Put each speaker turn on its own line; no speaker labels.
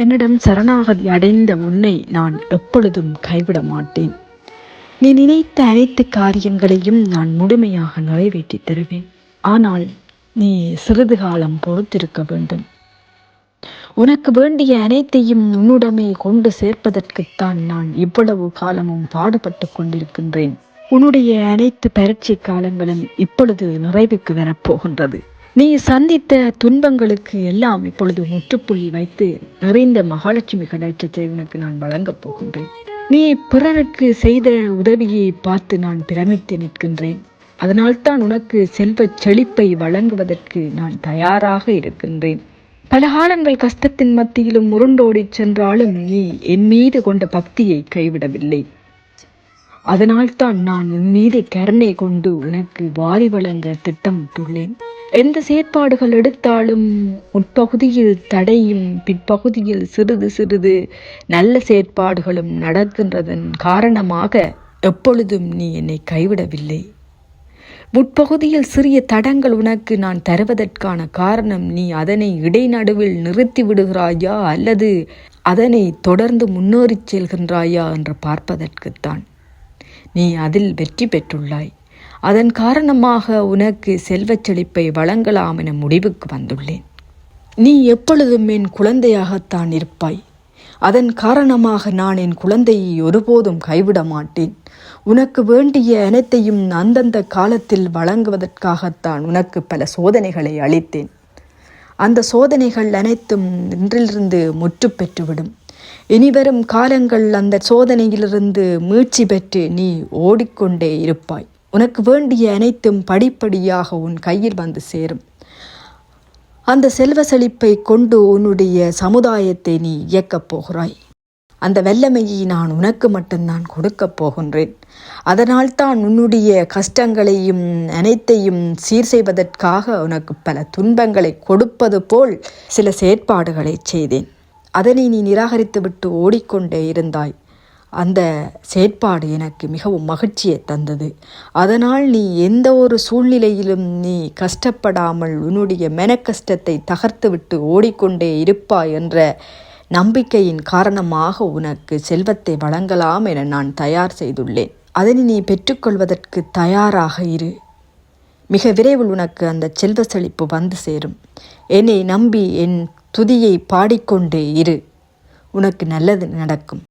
என்னிடம் சரணாகதி அடைந்த உன்னை நான் எப்பொழுதும் கைவிட மாட்டேன். நீ நினைத்த அனைத்து காரியங்களையும் நான் முழுமையாக நிறைவேற்றி தருவேன். ஆனால் நீ சிறிது காலம் பொறுத்திருக்க வேண்டும். உனக்கு வேண்டிய அனைத்தையும் உன்னிடமே கொண்டு சேர்ப்பதற்குத்தான் நான் இவ்வளவு காலமும் பாடுபட்டு கொண்டிருக்கின்றேன். உன்னுடைய அனைத்து பரீட்சை காலங்களும் இப்பொழுது நிறைவுக்கு வரப்போகின்றது. நீ சந்தித்த துன்பங்களுக்கு எல்லாம் இப்பொழுது முற்றுப்புள்ளி வைத்து நிறைந்த மகாலட்சுமி கடாட்சத்தை உனக்கு நான் வழங்கப் போகின்றேன். நீ பிறருக்கு செய்த உதவியை பார்த்து நான் பிரமித்து நிற்கின்றேன். அதனால்தான் உனக்கு செல்வ செழிப்பை வழங்குவதற்கு நான் தயாராக இருக்கின்றேன். பல காலங்கள் கஷ்டத்தின் மத்தியிலும் முருண்டோடி சென்றாலும் நீ என் மீது கொண்ட பக்தியை கைவிடவில்லை. அதனால்தான் நான் உன் மீது கருணை கொண்டு உனக்கு வாரி வழங்க திட்டமிட்டுள்ளேன். எந்த செயற்பாடுகள் எடுத்தாலும் முற்பகுதியில் தடையும் பிற்பகுதியில் சிறிது சிறிது நல்ல செயற்பாடுகளும் நடக்கின்றதன் காரணமாக எப்பொழுதும் நீ என்னை கைவிடவில்லை. முற்பகுதியில் சிறிய தடங்கள் உனக்கு நான் தருவதற்கான காரணம் நீ அதனை இடைநடுவில் நிறுத்தி விடுகிறாயா அல்லது அதனை தொடர்ந்து முன்னேறிச் செல்கின்றாயா என்று பார்ப்பதற்குத்தான். நீ அதில் வெற்றி பெற்றுள்ளாய். அதன் காரணமாக உனக்கு செல்வச் செழிப்பை வழங்கலாம் என முடிவுக்கு வந்துள்ளேன். நீ எப்பொழுதும் என் குழந்தையாகத்தான் இருப்பாய். அதன் காரணமாக நான் என் குழந்தையை ஒருபோதும் கைவிட மாட்டேன். உனக்கு வேண்டிய அனைத்தையும் அந்தந்த காலத்தில் வழங்குவதற்காகத்தான் உனக்கு பல சோதனைகளை அளித்தேன். அந்த சோதனைகள் அனைத்தும் இன்றிலிருந்து முற்று பெற்றுவிடும். இனிவரும் காலங்கள் அந்த சோதனையிலிருந்து மீட்சி பெற்று நீ ஓடிக்கொண்டே இருப்பாய். உனக்கு வேண்டிய அனைத்தும் படிப்படியாக உன் கையில் வந்து சேரும். அந்த செல்வ செழிப்பை கொண்டு உன்னுடைய சமுதாயத்தை நீ இயக்கப் போகிறாய். அந்த வல்லமையை நான் உனக்கு மட்டும்தான் கொடுக்கப் போகின்றேன். அதனால்தான் உன்னுடைய கஷ்டங்களையும் அனைத்தையும் சீர் செய்வதற்காக உனக்கு பல துன்பங்களை கொடுப்பது போல் சில செயற்பாடுகளை செய்தேன். அதனை நீ நிராகரித்துவிட்டு ஓடிக்கொண்டே இருந்தாய். அந்த செயற்பாடு எனக்கு மிகவும் மகிழ்ச்சியை தந்தது. அதனால் நீ எந்த ஒரு சூழ்நிலையிலும் நீ கஷ்டப்படாமல் உன்னுடைய கஷ்டத்தை தகர்த்துவிட்டு ஓடிக்கொண்டே இருப்பாய் என்ற நம்பிக்கையின் காரணமாக உனக்கு செல்வத்தை வழங்கலாம் என நான் தயார் செய்துள்ளேன். அதனை நீ பெற்றுக்கொள்வதற்கு தயாராக இரு. மிக விரைவில் உனக்கு அந்த செல்வ செழிப்பு வந்து சேரும். என்னை நம்பி என் துதியை பாடிக்கொண்டே இரு. உனக்கு நல்லது நடக்கும்.